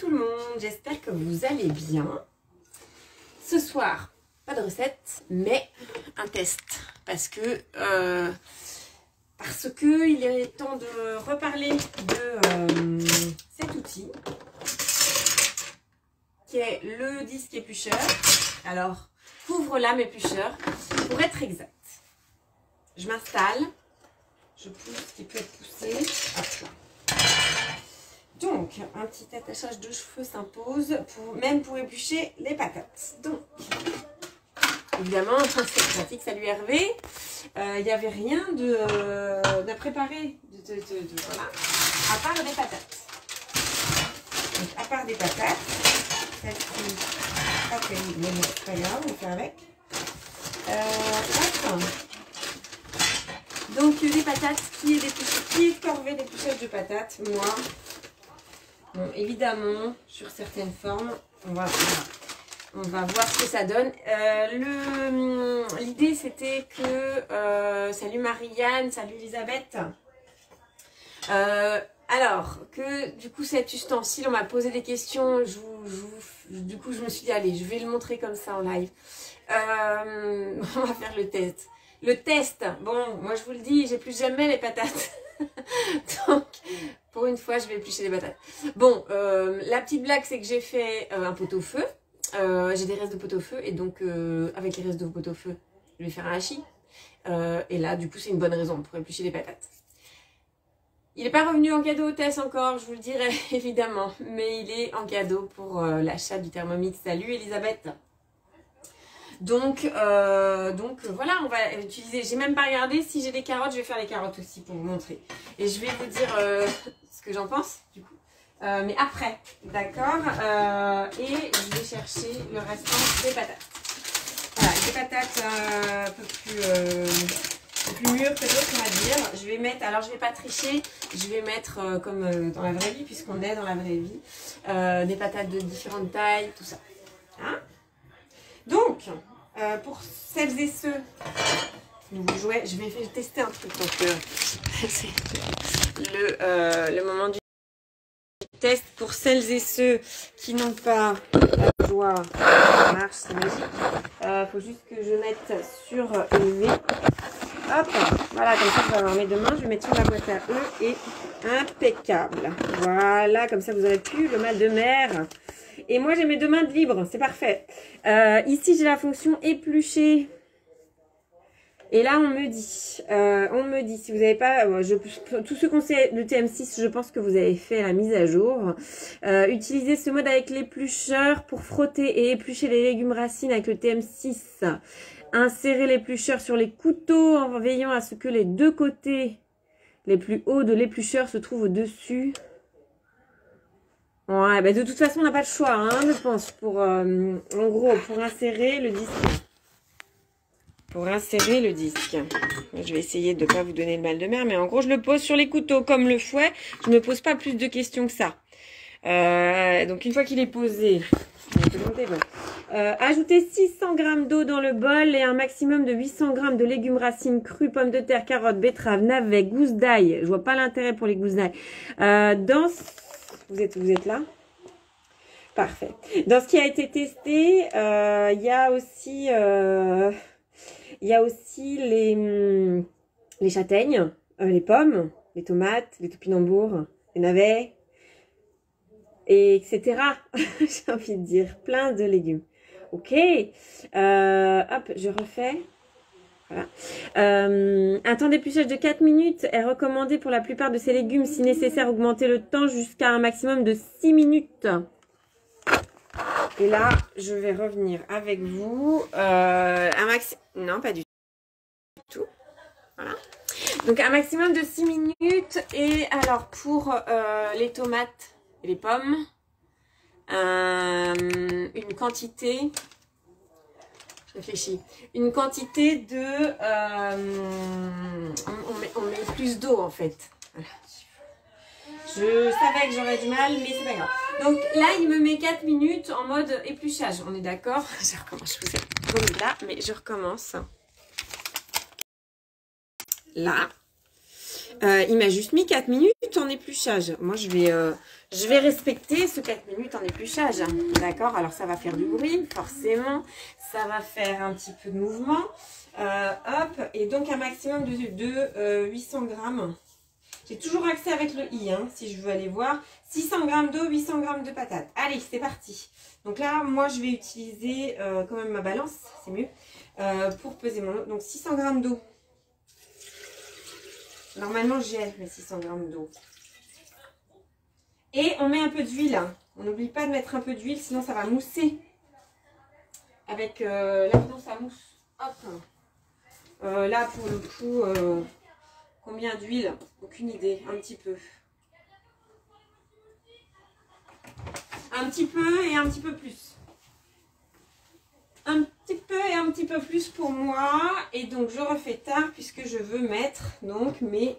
tout le monde, j'espère que vous allez bien. Ce soir, pas de recette, mais un test. Parce que il est temps de reparler de cet outil qui est le disque éplucheur. Alors, couvre-lame éplucheur pour être exact. Je m'installe, je pousse ce qui peut être poussé. Hop là. Donc, un petit attachage de cheveux s'impose, même pour éplucher les patates. Donc, évidemment, c'est pratique, salut Hervé. Il n'y avait rien de préparé, voilà, à part des patates. Donc, à part des patates, celle-ci, ok, mais bon, c'est pas grave, on fait avec. Donc, des patates, qui est corvée d'épluchage de patates, moi. Bon, évidemment, sur certaines formes, on va voir ce que ça donne. L'idée, c'était que... salut Marianne, salut Elisabeth. Alors, que du coup, cet ustensile, on m'a posé des questions. Du coup, je me suis dit, allez, je vais le montrer comme ça en live. On va faire le test. Le test, bon, moi je vous le dis, j'épluche jamais les patates. Donc, pour une fois, je vais éplucher les patates. Bon, la petite blague, c'est que j'ai fait un pot-au-feu. J'ai des restes de pot-au-feu. Et donc, avec les restes de pot-au-feu, je vais faire un hachis. Et là, du coup, c'est une bonne raison pour éplucher les patates. Il n'est pas revenu en cadeau au test encore, je vous le dirai évidemment. Mais il est en cadeau pour l'achat du Thermomix. Salut Elisabeth. Donc voilà, on va utiliser. J'ai même pas regardé si j'ai des carottes, je vais faire les carottes aussi pour vous montrer. Et je vais vous dire ce que j'en pense du coup. Mais après, d'accord. Et je vais chercher le restant des patates. Voilà, des patates un peu plus mûres que d'autres, on va dire. Je vais mettre, alors je vais pas tricher, je vais mettre comme dans la vraie vie, puisqu'on est dans la vraie vie, des patates de différentes tailles, tout ça. Hein? Donc, pour celles et ceux, nouveau jouet, je vais tester un truc. Donc, c'est le moment du test. Pour celles et ceux qui n'ont pas la joie, ça marche, c'est magique. Faut juste que je mette sur élevé. Hop, voilà, comme ça je vais avoir mes deux mains. Je vais mettre sur la boîte à œufs et impeccable. Voilà, comme ça vous n'aurez plus le mal de mer. Et moi, j'ai mes deux mains libres. C'est parfait. Ici, j'ai la fonction éplucher. Et là, on me dit, si vous n'avez pas... tous ceux qui ont le TM6, je pense que vous avez fait la mise à jour. Utilisez ce mode avec l'éplucheur pour frotter et éplucher les légumes racines avec le TM6. Insérez l'éplucheur sur les couteaux en veillant à ce que les deux côtés les plus hauts de l'éplucheur se trouvent au-dessus. Ouais, bah de toute façon, on n'a pas le choix, hein, je pense, en gros, pour insérer le disque. Je vais essayer de ne pas vous donner le mal de mer, mais en gros, je le pose sur les couteaux comme le fouet. Je ne me pose pas plus de questions que ça. Donc, une fois qu'il est posé, ajoutez 600 g d'eau dans le bol et un maximum de 800 g de légumes racines crus, pommes de terre, carottes, betteraves, navets, gousses d'ail. Je vois pas l'intérêt pour les gousses d'ail. Vous êtes là? Parfait. Dans ce qui a été testé, il y a aussi les châtaignes, les pommes, les tomates, les topinambours, les navets, et etc. J'ai envie de dire, plein de légumes. Ok. Hop, je refais. Voilà. Un temps d'épluchage de 4 minutes est recommandé pour la plupart de ces légumes. Si nécessaire, augmentez le temps jusqu'à un maximum de 6 minutes. Et là, je vais revenir avec vous. Non, pas du tout. Voilà. Donc, un maximum de 6 minutes. Et alors, pour les tomates et les pommes, une quantité... Réfléchis. Une quantité de... on met plus d'eau en fait. Voilà. Je savais que j'aurais du mal, mais c'est pas grave. Donc là, il me met 4 minutes en mode épluchage. On est d'accord? Je recommence. Je vous ai promis là, mais je recommence. Là. Il m'a juste mis 4 minutes en épluchage. Moi, je vais respecter ce 4 minutes en épluchage. D'accord? Alors, ça va faire du bruit, forcément. Ça va faire un petit peu de mouvement. Hop. Et donc, un maximum de 800 grammes. J'ai toujours accès avec le i, hein, si je veux aller voir. 600 grammes d'eau, 800 grammes de patates. Allez, c'est parti. Donc là, moi, je vais utiliser quand même ma balance. C'est mieux. Pour peser mon eau. Donc, 600 grammes d'eau. Normalement, j'ai mes 600 grammes d'eau. Et on met un peu d'huile. On n'oublie pas de mettre un peu d'huile, sinon ça va mousser. Avec là, non, ça mousse. Hop. Là, pour le coup, combien d'huile? Aucune idée. Un petit peu. Un petit peu et un petit peu plus. Un petit peu et un petit peu plus pour moi. Et donc, je refais tard puisque je veux mettre donc mes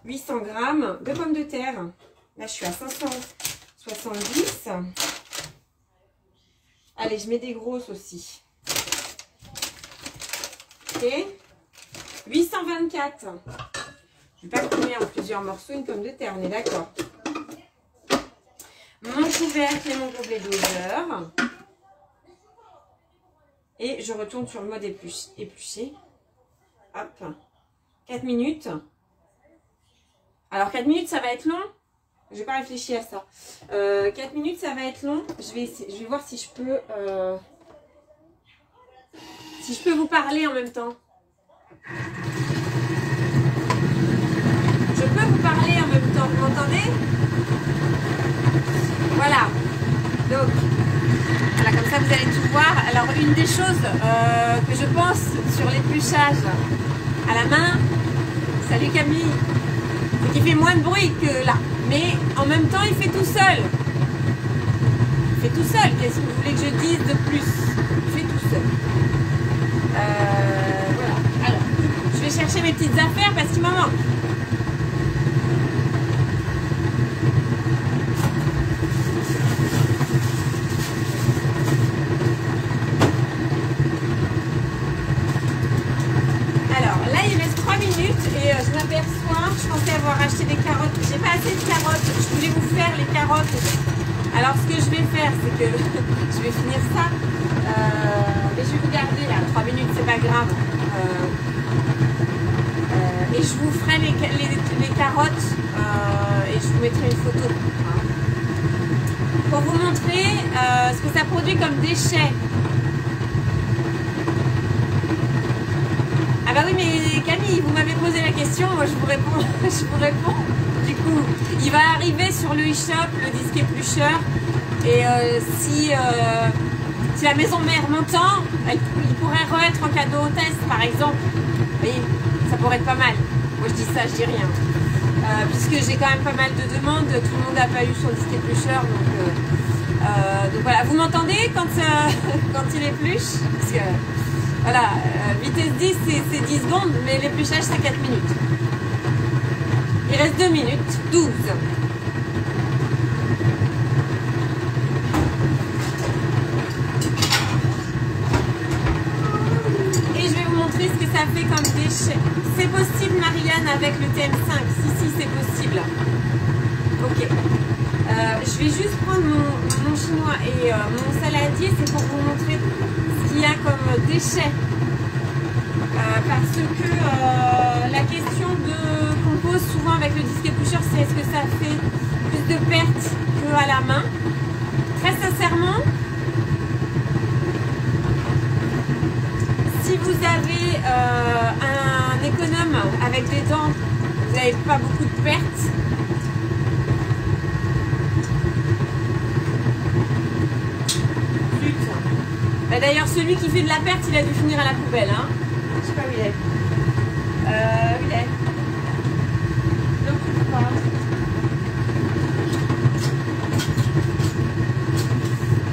800 grammes de pommes de terre. Là, je suis à 570. Allez, je mets des grosses aussi. Ok. 824. Je ne vais pas couper en plusieurs morceaux une pomme de terre, on est d'accord. Mon couvercle et mon gobelet doseur. Et je retourne sur le mode épluché. Hop. 4 minutes. Alors 4 minutes, ça va être long. Je n'ai pas réfléchi à ça. 4 minutes, ça va être long. Je vais voir si je peux vous parler en même temps. Je peux vous parler en même temps. Vous m'entendez? Voilà. Donc, voilà, comme ça vous allez tout voir. Alors, une des choses que je pense sur l'épluchage à la main, salut Camille, c'est qu'il fait moins de bruit que là. Mais en même temps, il fait tout seul. Il fait tout seul. Qu'est-ce que vous voulez que je dise de plus? Il fait tout seul. Voilà. Alors, je vais chercher mes petites affaires parce qu'il m'en manque. Je m'aperçois, je pensais avoir acheté des carottes, j'ai pas assez de carottes, je voulais vous faire les carottes. Alors ce que je vais faire, c'est que je vais finir ça, mais je vais vous garder là, 3 minutes, c'est pas grave. Et je vous ferai les carottes et je vous mettrai une photo. Pour vous montrer ce que ça produit comme déchets. Ah bah oui, mais Camille, vous m'avez posé la question, moi je vous réponds. Je vous réponds. Du coup, il va arriver sur le e-shop, le disque éplucheur. Et si la maison mère m'entend, il pourrait re-être en cadeau hôtesse, par exemple. Vous voyez, ça pourrait être pas mal. Moi je dis ça, je dis rien. Puisque j'ai quand même pas mal de demandes, tout le monde n'a pas eu son disque éplucheur. Donc voilà, vous m'entendez quand il épluche? Parce que, voilà, vitesse 10 c'est 10 secondes, mais l'épluchage c'est 4 minutes. Il reste 2 minutes, 12. Et je vais vous montrer ce que ça fait comme déchet. C'est possible Marianne avec le TM5, si c'est possible. Ok. Je vais juste prendre mon chinois et mon saladier, c'est pour vous montrer ce qu'il y a comme déchets. Parce que la question qu'on pose souvent avec le disque éplucheur, c'est est-ce que ça fait plus de pertes qu'à la main? Très sincèrement, si vous avez un économe avec des dents, vous n'avez pas beaucoup de pertes. Bah d'ailleurs, celui qui fait de la perte, il a dû finir à la poubelle. Hein. Je sais pas où il est. Où il est? Non, je sais pas.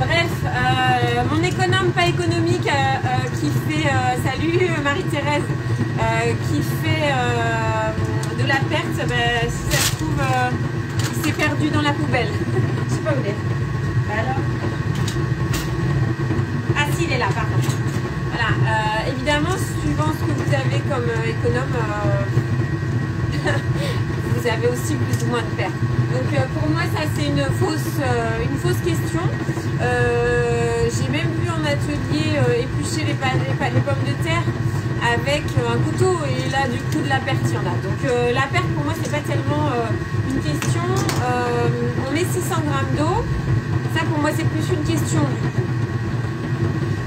Bref, mon économe pas économique qui fait, salut Marie-Thérèse, qui fait de la perte, bah, si ça se trouve, il s'est perdu dans la poubelle. Je sais pas où il est. Bah alors. Ah si, il est là, pardon. Voilà, évidemment, suivant ce que vous avez comme économe, vous avez aussi plus ou moins de pertes. Donc pour moi ça c'est une fausse question. J'ai même vu en atelier éplucher les pommes de terre avec un couteau et là du coup de la perte il y en a. Donc la perte pour moi c'est pas tellement une question. On met 600 g d'eau. Ça pour moi c'est plus une question du coup.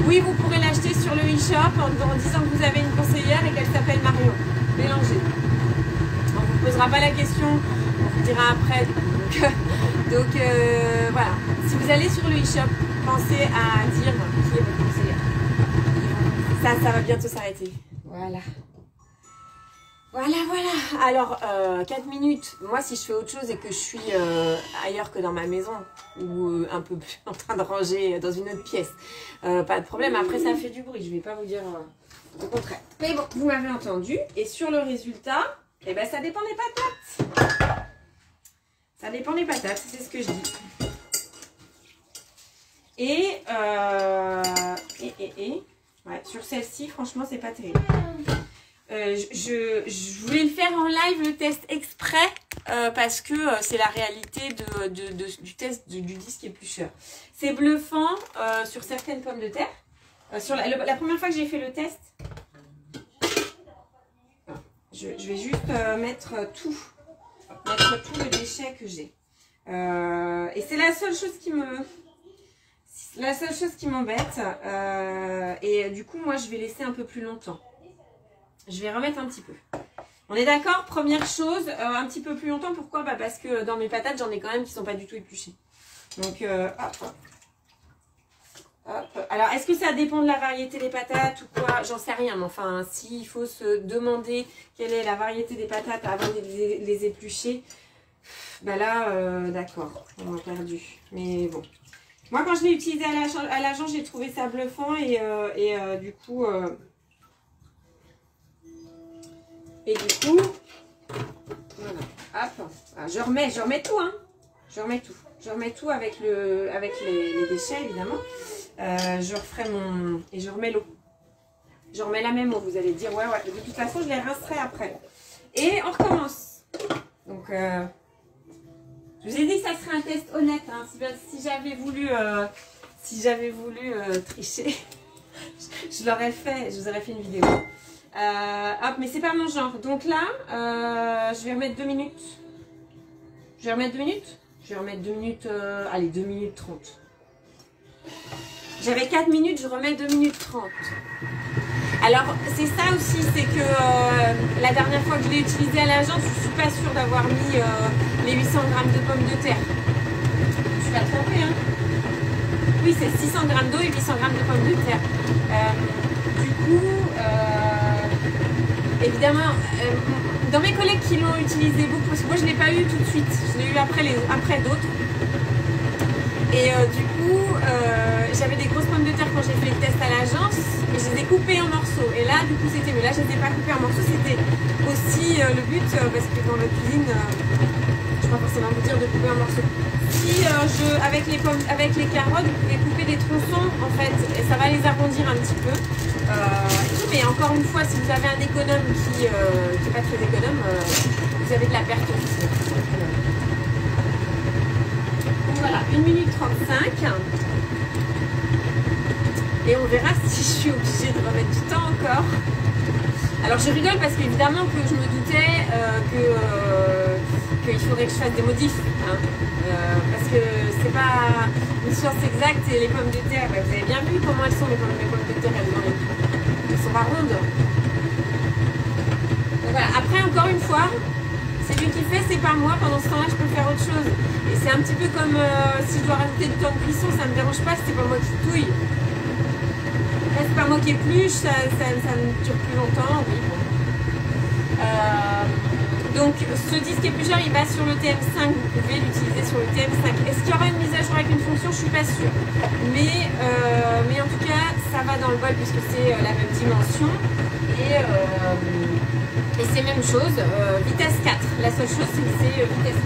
Oui, vous pourrez l'acheter sur le e-shop en disant que vous avez une conseillère et qu'elle s'appelle Marion Bélanger. On ne vous posera pas la question, on vous dira après. Donc voilà, si vous allez sur le e-shop, pensez à dire qui est votre conseillère. Ça va bientôt s'arrêter. Voilà. Voilà. Alors, 4 minutes. Moi, si je fais autre chose et que je suis ailleurs que dans ma maison ou un peu plus en train de ranger dans une autre pièce, pas de problème. Après, ça fait du bruit. Je vais pas vous dire le contraire. Mais bon, vous m'avez entendu. Et sur le résultat, eh ben, ça dépend des patates. Ça dépend des patates. C'est ce que je dis. Ouais, sur celle-ci, franchement, c'est pas terrible. Je voulais le faire en live, le test exprès, parce que c'est la réalité du test du disque éplucheur. C'est bluffant sur certaines pommes de terre. Sur la première fois que j'ai fait le test, je vais juste mettre tout le déchet que j'ai. Et c'est la seule chose qui m'embête. Et du coup, moi, je vais laisser un peu plus longtemps. Je vais remettre un petit peu. On est d'accord? Première chose, un petit peu plus longtemps. Pourquoi? Bah parce que dans mes patates, j'en ai quand même qui sont pas du tout épluchées. Donc, hop. Alors, est-ce que ça dépend de la variété des patates ou quoi? J'en sais rien. Mais enfin, s'il faut se demander quelle est la variété des patates avant de les éplucher, bah là, d'accord, on a perdu. Mais bon. Moi, quand je l'ai utilisé à l'agence, j'ai trouvé ça bluffant et du coup... voilà, hop, je remets tout, hein. Je remets tout avec les déchets, évidemment. Je referai et je remets l'eau. Je remets la même eau, vous allez dire, ouais, de toute façon, je les rincerai après. Et on recommence. Donc, je vous ai dit que ça serait un test honnête, hein. Si j'avais voulu tricher, je l'aurais fait, je vous aurais fait une vidéo. Hop, mais c'est pas mon genre. Donc là, je vais remettre 2 minutes. Je vais remettre 2 minutes. Allez, 2 minutes 30. J'avais 4 minutes, je remets 2 minutes 30. Alors, c'est ça aussi, c'est que la dernière fois que je l'ai utilisé à l'agence, je suis pas sûre d'avoir mis les 800 g de pommes de terre. Je suis pas trompée, hein. Oui, c'est 600 g d'eau et 800 g de pommes de terre. Du coup... évidemment, dans mes collègues qui l'ont utilisé beaucoup, parce que moi je ne l'ai pas eu tout de suite, je l'ai eu après d'autres. Et du coup, j'avais des grosses pommes de terre quand j'ai fait le test à l'agence, et je les ai coupées en morceaux. Et là, du coup, mais là, je ne les ai pas coupées en morceaux, c'était aussi le but, parce que dans la cuisine, je ne vais pas forcément vous dire de couper en morceaux. Si avec les carottes, vous pouvez couper des tronçons, en fait, et ça va les arrondir un petit peu. Mais encore une fois, si vous avez un économe qui n'est pas très économe, vous avez de la perte aussi. Donc voilà, 1 minute 35. Et on verra si je suis obligée de remettre du temps encore. Alors je rigole parce qu'évidemment que je me doutais qu'il faudrait que je fasse des modifs. Hein. Parce que c'est pas une science exacte et les pommes de terre, vous avez bien vu comment elles sont les pommes de terre, elles sont pas rondes. Donc voilà, après encore une fois, c'est lui qui fait, c'est pas moi, pendant ce temps là je peux faire autre chose. Et c'est un petit peu comme si je dois rajouter du temps de cuisson, ça me dérange pas, c'est pas moi qui touille. Là c'est pas moi qui épluche, ça me dure plus longtemps, oui bon. Donc ce disque éplucheur il va sur le TM5, vous pouvez l'utiliser sur le TM5. Est-ce qu'il y aura une mise à jour avec une fonction? Je suis pas sûre. Mais en tout cas ça va dans le bol puisque c'est la même dimension. Et c'est même chose, vitesse 4. La seule chose c'est que c'est vitesse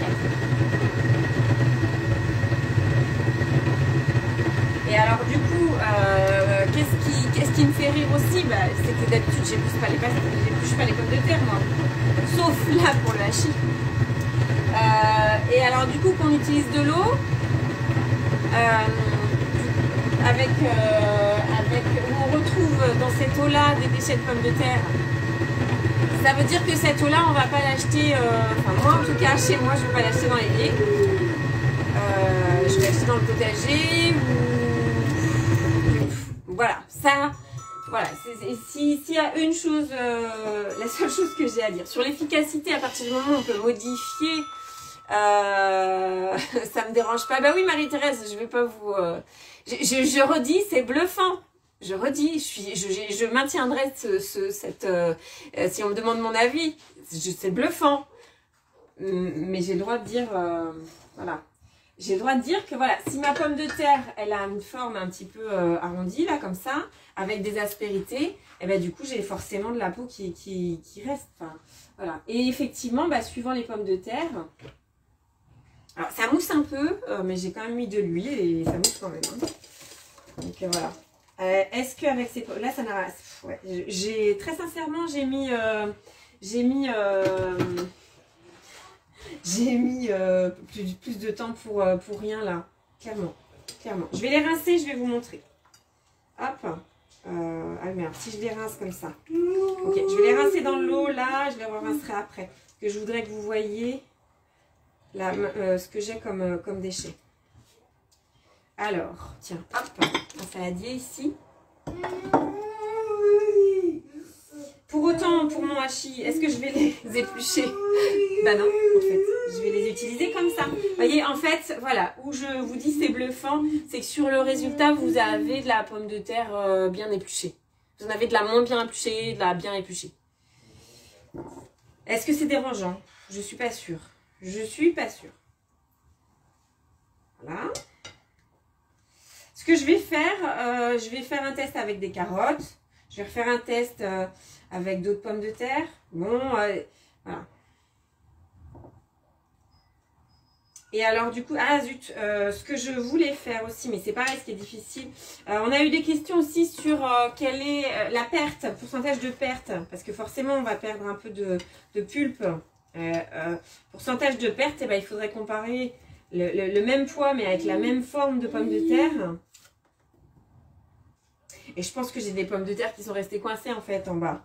4. Et alors du coup, qu'est-ce qui me fait rire aussi, bah, c'est que d'habitude, j'épluche pas les pommes de terre, moi. Sauf là pour le hachis. Et alors, du coup, qu'on utilise de l'eau, où on retrouve dans cette eau-là des déchets de pommes de terre, ça veut dire que cette eau-là, on va pas l'acheter, enfin moi en tout cas, chez moi, je ne vais pas l'acheter dans l'évier. Je vais l'acheter dans le potager ou... Voilà, ça, voilà, s'il y a une chose, la seule chose que j'ai à dire. Sur l'efficacité, à partir du moment où on peut modifier, ça me dérange pas. Bah oui, Marie-Thérèse, je vais pas vous... Je redis, c'est bluffant. Je redis, je maintiendrai si on me demande mon avis, c'est bluffant. Mais j'ai le droit de dire, voilà. J'ai le droit de dire que voilà, si ma pomme de terre, elle a une forme un petit peu arrondie, là, comme ça, avec des aspérités, et ben du coup, j'ai forcément de la peau qui reste. Enfin, voilà. Et effectivement, bah, suivant les pommes de terre, alors ça mousse un peu, mais j'ai quand même mis de l'huile et ça mousse quand même. Hein. Donc voilà. Est-ce qu'avec ces... Là, ça n'a... Ouais, très sincèrement, j'ai mis plus de temps pour rien, là. Clairement. Clairement. Je vais les rincer, je vais vous montrer. Hop. Ah merde, si je les rince comme ça. Ok, je vais les rincer dans l'eau, là. Je les rincerai après. Parce que je voudrais que vous voyiez là, ce que j'ai comme déchets. Alors, tiens, hop, un saladier ici. Pour autant, pour mon hachis, est-ce que je vais les éplucher? Bah non, en fait, je vais les utiliser comme ça. Vous voyez, en fait, voilà, où je vous dis c'est bluffant, c'est que sur le résultat, vous avez de la pomme de terre bien épluchée. Vous en avez de la moins bien épluchée, de la bien épluchée. Est-ce que c'est dérangeant? Je suis pas sûre. Je suis pas sûre. Voilà. Ce que je vais faire un test avec des carottes. Je vais refaire un test avec d'autres pommes de terre. Bon, voilà. Et alors du coup, ah zut, ce que je voulais faire aussi, mais c'est pareil, ce qui est difficile. On a eu des questions aussi sur quelle est la perte, le pourcentage de perte. Parce que forcément, on va perdre un peu de pulpe. Pourcentage de perte, eh ben, il faudrait comparer le même poids, mais avec la même forme de pommes de terre. Et je pense que j'ai des pommes de terre qui sont restées coincées en fait en bas.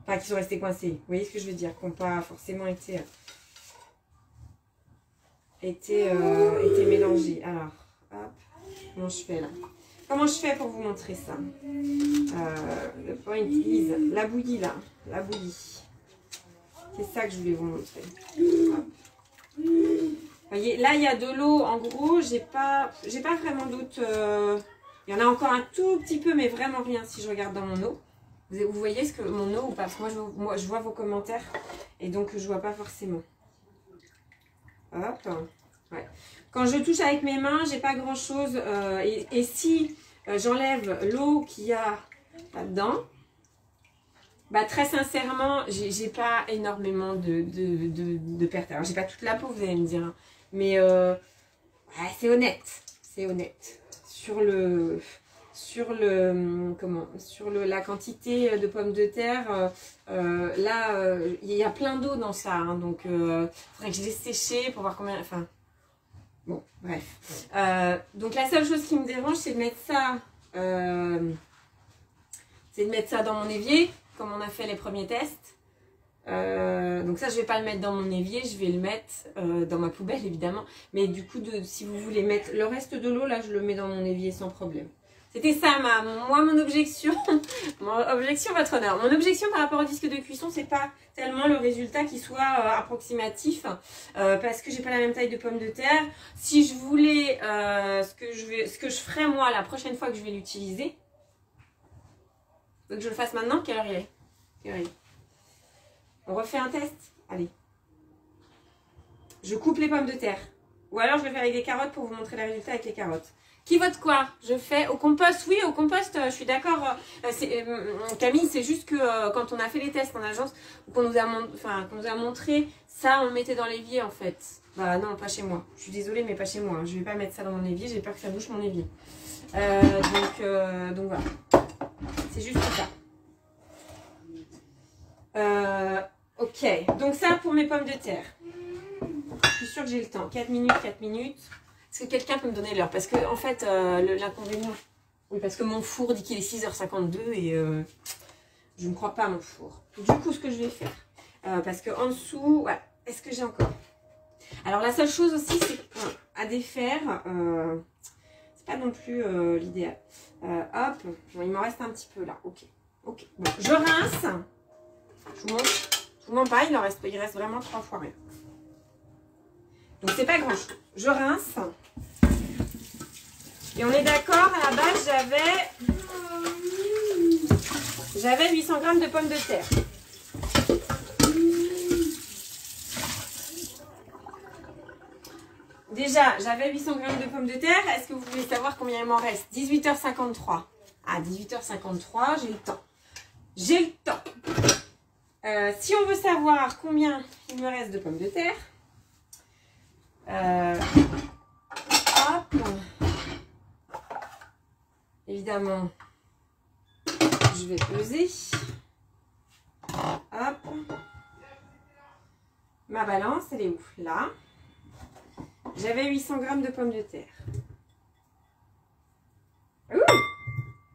Enfin, qui sont restées coincées. Vous voyez ce que je veux dire? Qui n'ont pas forcément été mélangées. Alors, hop. Comment je fais là? Comment je fais pour vous montrer ça? Le point is, la bouillie là. La bouillie. C'est ça que je voulais vous montrer. Hop. Vous voyez, là il y a de l'eau. En gros, j'ai pas vraiment d'autres... Il y en a encore un tout petit peu, mais vraiment rien si je regarde dans mon eau. Vous voyez ce que mon eau ou pas? Parce que moi, je vois vos commentaires et donc je vois pas forcément. Hop. Ouais. Quand je touche avec mes mains, j'ai pas grand chose. Et si j'enlève l'eau qu'il y a là-dedans, bah très sincèrement, j'ai pas énormément de pertes. Alors j'ai pas toute la peau, vous allez me dire, hein. Mais ouais, c'est honnête. C'est honnête. Sur la quantité de pommes de terre, là, il y a plein d'eau dans ça, hein, donc il faudrait que je les sécher pour voir combien, enfin, bon, bref. Donc la seule chose qui me dérange, c'est de mettre ça, dans mon évier, comme on a fait les premiers tests. Donc ça je vais pas le mettre dans mon évier, je vais le mettre dans ma poubelle évidemment, mais du coup si vous voulez mettre le reste de l'eau là, je le mets dans mon évier sans problème. C'était ça mon objection. Mon objection, votre honneur. Mon objection par rapport au disque de cuisson, c'est pas tellement le résultat qui soit approximatif, parce que j'ai pas la même taille de pommes de terre. Si je voulais ce que je ferais moi la prochaine fois que je vais l'utiliser, donc je le fasse maintenant. Quelle heure il est? Quelle heure il est? On refait un test? Allez. Je coupe les pommes de terre. Ou alors je vais faire avec des carottes pour vous montrer les résultats avec les carottes. Qui vote quoi? Je fais au compost? Oui, au compost, je suis d'accord. Camille, c'est juste que quand on a fait les tests en agence, qu'on nous a montré, ça on le mettait dans l'évier en fait. Bah non, pas chez moi. Je suis désolée, mais pas chez moi. Je vais pas mettre ça dans mon évier, j'ai peur que ça bouche mon évier. Donc voilà. C'est juste ça. Ok, donc ça pour mes pommes de terre. Je suis sûre que j'ai le temps. 4 minutes, 4 minutes. Est-ce que quelqu'un peut me donner l'heure? Parce que, en fait, l'inconvénient... Oui, parce que mon four dit qu'il est 6h52 et je ne crois pas à mon four. Du coup, ce que je vais faire, parce qu'en dessous... Ouais, est-ce que j'ai encore? Alors, la seule chose aussi, c'est à défaire... c'est pas non plus l'idéal. Hop, bon, il m'en reste un petit peu là. Ok, ok. Bon, je rince. Je vous mens pas, il reste vraiment 3 fois rien. Donc c'est pas grand chose. Je rince. Et on est d'accord, à la base j'avais 800 g de pommes de terre. Déjà, j'avais 800 g de pommes de terre. Est-ce que vous voulez savoir combien il m'en reste? 18h53. À 18h53, j'ai le temps. J'ai le temps. Si on veut savoir combien il me reste de pommes de terre, hop, évidemment, je vais peser. Hop, ma balance, elle est où? Là. J'avais 800 g de pommes de terre.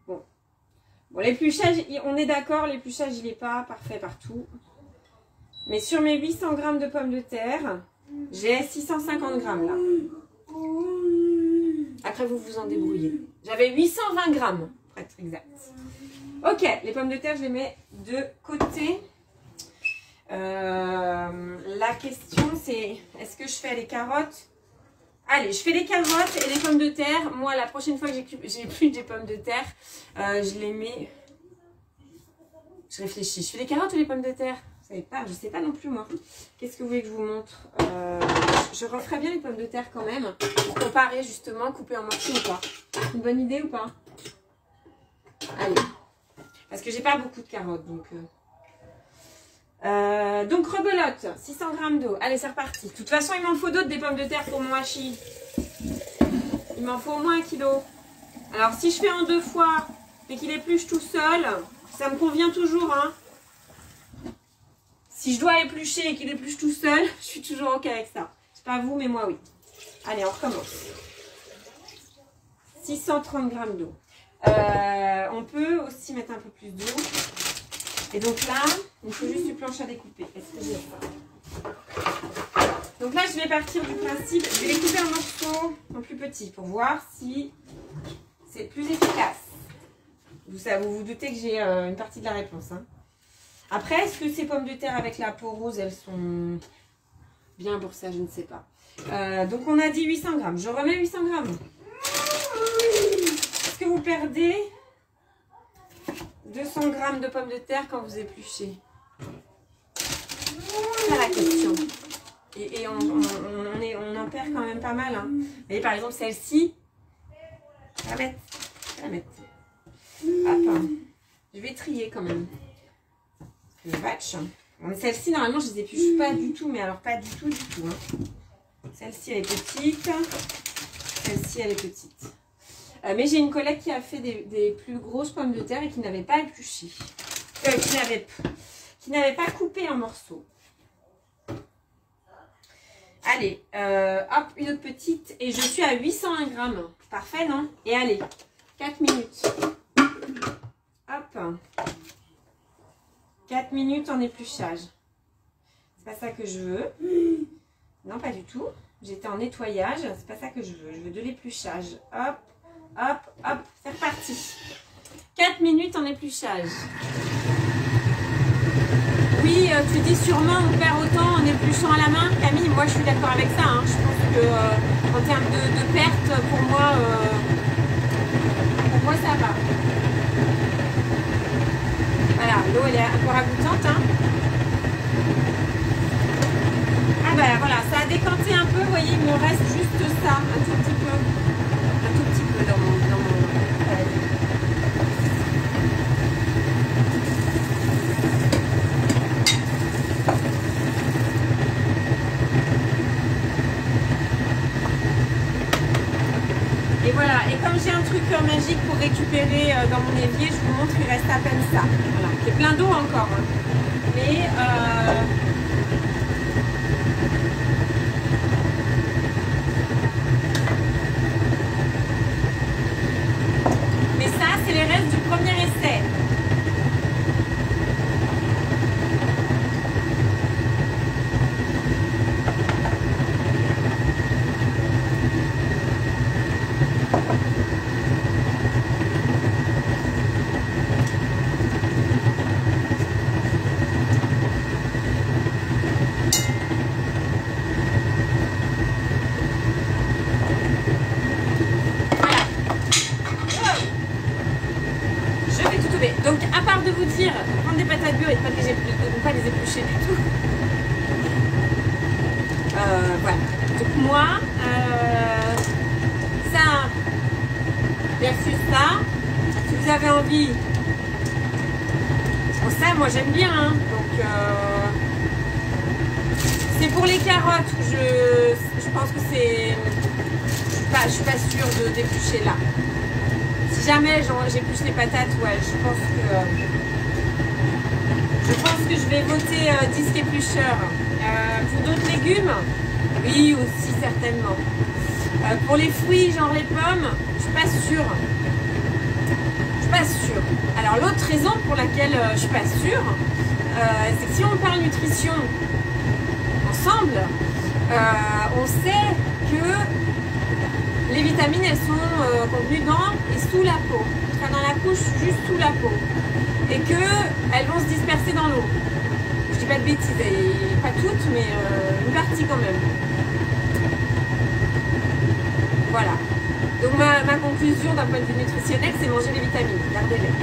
Bon. Bon, l'épluchage, on est d'accord, l'épluchage, il n'est pas parfait partout. Mais sur mes 800 g de pommes de terre, j'ai 650 g là. Après, vous vous en débrouillez. J'avais 820 g, pour être exact. Ok, les pommes de terre, je les mets de côté. La question, c'est, est-ce que je fais les carottes? Allez, je fais les carottes et les pommes de terre. Moi, la prochaine fois que j'ai plus des pommes de terre, je les mets... Je réfléchis. Je fais les carottes ou les pommes de terre? Vous savez pas, je sais pas non plus moi. Qu'est-ce que vous voulez que je vous montre? Je referai bien les pommes de terre quand même, pour comparer justement, couper en morceaux ou pas. Une bonne idée ou pas? Allez. Parce que j'ai pas beaucoup de carottes, donc... Donc rebelote, 600 g d'eau. Allez, c'est reparti. De toute façon, il m'en faut d'autres des pommes de terre pour mon hachis. Il m'en faut au moins 1 kg. Alors, si je fais en 2 fois et qu'il épluche tout seul, ça me convient toujours. Hein. Si je dois éplucher et qu'il épluche tout seul, je suis toujours OK avec ça. C'est pas vous, mais moi, oui. Allez, on recommence. 630 g d'eau. On peut aussi mettre un peu plus d'eau. Et donc là, il faut juste du planche à découper. Est-ce que j'ai ça? Donc là, je vais partir du principe, je vais les couper en morceaux en plus petits pour voir si c'est plus efficace. Vous vous doutez que j'ai une partie de la réponse. Hein. Après, est-ce que ces pommes de terre avec la peau rose, elles sont bien pour ça? Je ne sais pas. Donc on a dit 800 g. Je remets 800 g. Est-ce que vous perdez 200 g de pommes de terre quand vous épluchez? C'est la question. Et on en perd quand même pas mal. Hein. Vous voyez, par exemple, celle-ci, je vais la mettre. Hop. Je vais trier quand même. Le batch. Celle-ci, normalement, je les épluche pas du tout, mais alors pas du tout, Hein. Celle-ci, elle est petite. Celle-ci, elle est petite. Mais j'ai une collègue qui a fait des plus grosses pommes de terre et qui n'avait pas épluché. Qui n'avait pas coupé en morceaux. Allez, hop, une autre petite. Et je suis à 801 g. Parfait, non? Et allez, 4 minutes. Hop. 4 minutes en épluchage. C'est pas ça que je veux. Non, pas du tout. J'étais en nettoyage. C'est pas ça que je veux. Je veux de l'épluchage. Hop. Hop, hop, c'est reparti. 4 minutes en épluchage. Oui, tu dis sûrement on perd autant en épluchant à la main. Camille, moi je suis d'accord avec ça. Hein. Je pense que en termes de perte, pour moi ça va. Voilà, l'eau elle est encore ragoûtante. Hein. Ah ben voilà, ça a décanté un peu. Vous voyez, il me reste juste ça, un tout petit peu. Un tout petit peu dans mon voilà, et comme j'ai un truc magique pour récupérer dans mon évier, je vous montre, il reste à peine ça. Voilà, il y a plein d'eau encore. Hein. Mais ça, c'est les restes du premier essai. Donc, à part de vous dire, prendre des patates dures et de ne pas les éplucher du tout. Voilà. Donc, moi, ça versus ça. Si vous avez envie, bon, ça, moi, j'aime bien. Hein. Donc, c'est pour les carottes où je pense que c'est. Je suis pas sûre de d'éplucher là. Si jamais j'épluche les patates, ouais, je pense que je vais voter disque éplucheur. Pour d'autres légumes, oui aussi certainement. Pour les fruits, genre les pommes, je suis pas sûre. Je suis pas sûre. Alors l'autre raison pour laquelle je suis pas sûre, c'est que si on parle nutrition ensemble, on sait que les vitamines, elles sont contenues dans et sous la peau, enfin dans la couche juste sous la peau, et qu'elles vont se disperser dans l'eau. Je dis pas de bêtises, pas toutes, mais une partie quand même. Voilà. Donc ma conclusion d'un point de vue nutritionnel, c'est manger les vitamines, gardez-les.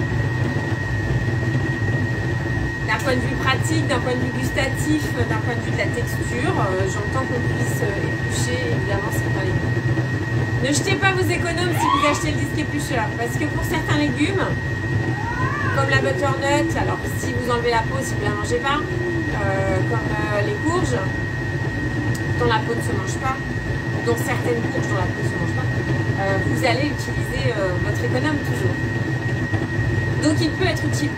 D'un point de vue pratique, d'un point de vue gustatif, d'un point de vue de la texture, j'entends qu'on puisse éplucher évidemment certains légumes. Ne jetez pas vos économes si vous achetez le disque éplucheur, parce que pour certains légumes, comme la butternut, alors si vous enlevez la peau, si vous ne la mangez pas, comme les courges, dont la peau ne se mange pas, dont certaines courges dont la peau ne se mange pas, vous allez utiliser votre économe toujours. Donc il peut être utile.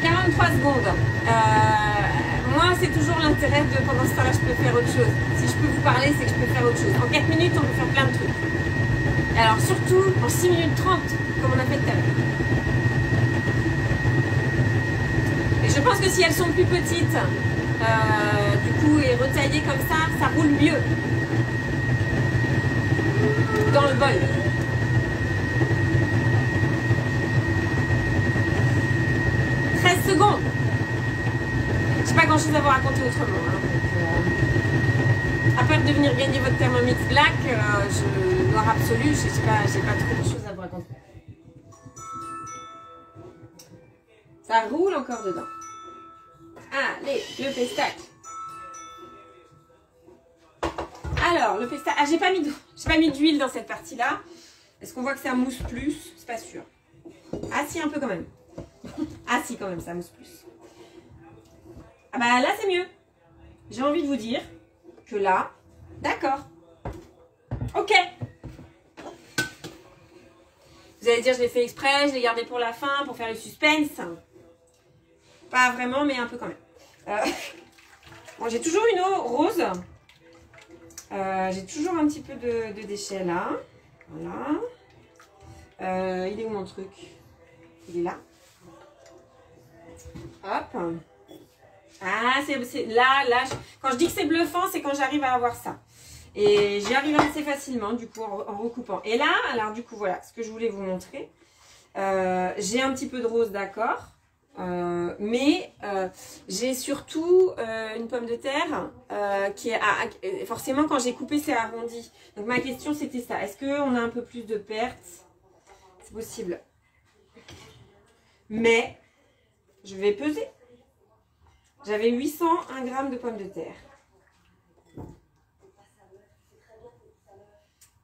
43 secondes. Moi, c'est toujours l'intérêt de, pendant ce temps-là, je peux faire autre chose. Si je peux vous parler, c'est que je peux faire autre chose. En 4 minutes, on peut faire plein de trucs. Alors, surtout en 6 minutes 30, comme on a fait tout à l'heure. Et je pense que si elles sont plus petites, du coup, et retaillées comme ça roule mieux. Dans le bol. « 13 secondes. J'ai pas grand chose à vous raconter autrement. Hein, donc, à part de venir gagner votre Thermomix Black, noir absolu, j'ai pas trop de choses à vous raconter. Ça roule encore dedans. Allez, le pestac. Alors, le pestac. Ah, j'ai pas mis d'huile dans cette partie-là. Est-ce qu'on voit que ça mousse plus? C'est pas sûr. Ah si, un peu quand même. Ah si, quand même, ça mousse plus. Ah bah là, c'est mieux. J'ai envie de vous dire que là, d'accord. Ok. Vous allez dire, je l'ai fait exprès, je l'ai gardé pour la fin, pour faire le suspense. Pas vraiment, mais un peu quand même. Bon, j'ai toujours une eau rose. J'ai toujours un petit peu de déchets là. Voilà. Il est où mon truc? Il est là. Hop. Ah, c'est là. Quand je dis que c'est bluffant, c'est quand j'arrive à avoir ça. Et j'y arrive assez facilement, du coup, en recoupant. Et là, alors du coup, voilà ce que je voulais vous montrer. J'ai un petit peu de rose, d'accord. Mais j'ai surtout une pomme de terre qui est forcément quand j'ai coupé c'est arrondi. Donc ma question c'était ça, est-ce qu'on a un peu plus de pertes? C'est possible, mais je vais peser. J'avais 801 grammes de pommes de terre.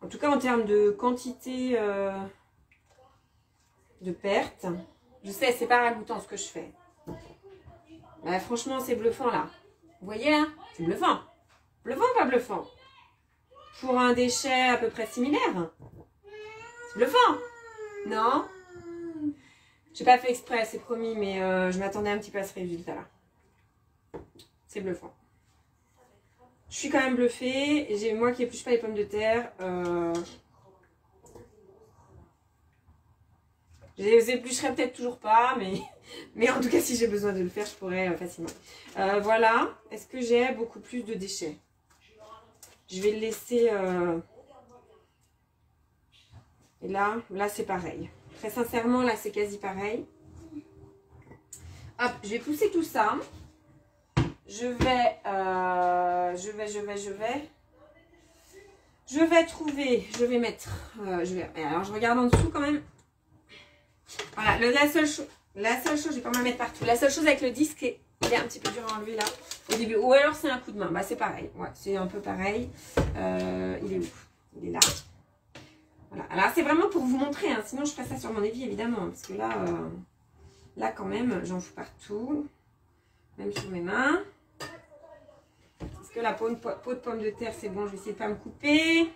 En tout cas en termes de quantité de pertes, je sais, c'est pas ragoûtant ce que je fais. Bah, franchement, c'est bluffant là. Vous voyez là? C'est bluffant. Bluffant ou pas bluffant? pour un déchet à peu près similaire. C'est bluffant, non? J'ai pas fait exprès, c'est promis, mais je m'attendais un petit peu à ce résultat-là. C'est bluffant. Je suis quand même bluffée. Moi qui épluche pas les pommes de terre, je les éplucherai peut-être toujours pas, mais en tout cas, si j'ai besoin de le faire, je pourrais facilement. Voilà. Est-ce que j'ai beaucoup plus de déchets? Je vais le laisser... Et là c'est pareil. Très sincèrement, là, c'est quasi pareil. Hop, je vais pousser tout ça. Je vais trouver, je vais mettre, alors je regarde en dessous quand même. Voilà, la seule chose, je vais pas me mettre partout. La seule chose avec le disque, il est un petit peu dur à enlever là, au début. Ou alors c'est un coup de main, bah c'est pareil, ouais, c'est un peu pareil. Il est où? Il est là. Voilà, alors c'est vraiment pour vous montrer, hein. Sinon je ferai ça sur mon évier évidemment, parce que là quand même, j'en fous partout, même sur mes mains. Que la peau de pomme de terre, c'est bon, je vais essayer de pas me couper.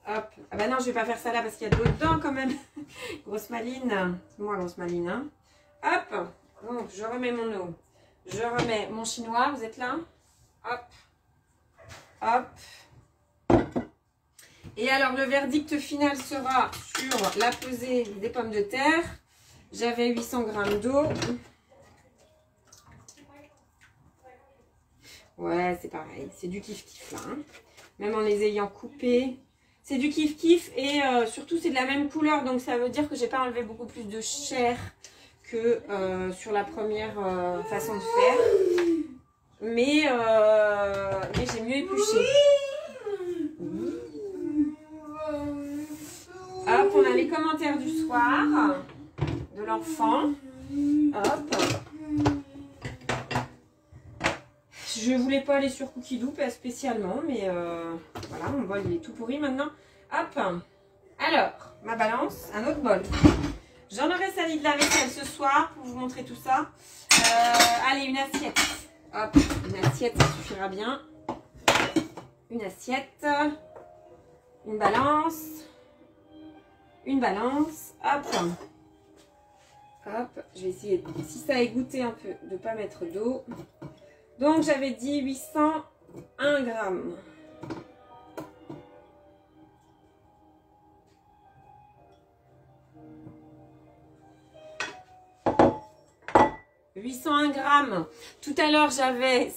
Hop. Ah bah non, je vais pas faire ça là parce qu'il y a de l'eau dedans quand même. Grosse maline. C'est moi, grosse maline. Hein. Hop. Donc, je remets mon eau. Je remets mon chinois. Vous êtes là? Hop. Hop. Et alors, le verdict final sera sur la pesée des pommes de terre. J'avais 800 g d'eau. Ouais, c'est pareil. C'est du kiff-kiff là. Hein. Même en les ayant coupés. C'est du kiff-kiff et surtout c'est de la même couleur. Donc ça veut dire que j'ai pas enlevé beaucoup plus de chair que sur la première façon de faire. Mais j'ai mieux épluché. Hop, on a les commentaires du soir de l'enfant. Hop. Je voulais pas aller sur Cookie Doux, pas spécialement, mais voilà, mon bol il est tout pourri maintenant. Hop. Alors, ma balance, un autre bol. J'en aurais sali de la vaisselle ce soir pour vous montrer tout ça. Allez, une assiette. Hop, une assiette, ça suffira bien. Une assiette. Une balance. Une balance. Hop. Hop, je vais essayer, si ça a égoutté un peu, de ne pas mettre d'eau. Donc, j'avais dit 801 grammes. « 801 grammes. Tout à l'heure, j'avais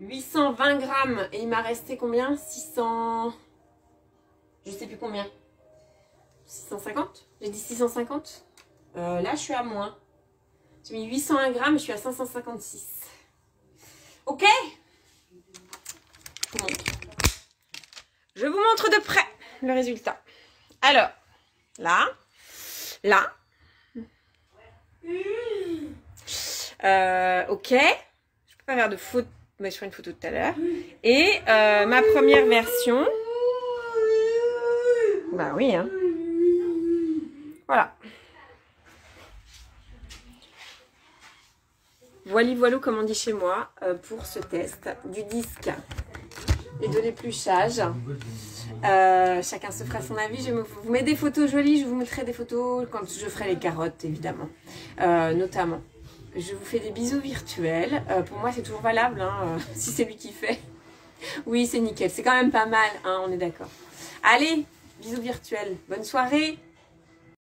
820 grammes et il m'a resté combien? 600... Je sais plus combien. 650? J'ai dit 650? Là, je suis à moins. J'ai mis 801 grammes, je suis à 556. Ok? Je vous montre de près le résultat. Alors, là. Ok. Je peux pas faire de photo, mais je ferai une photo tout à l'heure. Et ma première version. Bah oui, hein. Voilà. Voilà comme on dit chez moi pour ce test du disque et de l'épluchage. Chacun se fera son avis. Je vous mets des photos jolies. Je vous mettrai des photos quand je ferai les carottes, évidemment. Notamment. Je vous fais des bisous virtuels. Pour moi, c'est toujours valable, hein, si c'est lui qui fait. Oui, c'est nickel. C'est quand même pas mal, hein, on est d'accord. Allez, bisous virtuels. Bonne soirée.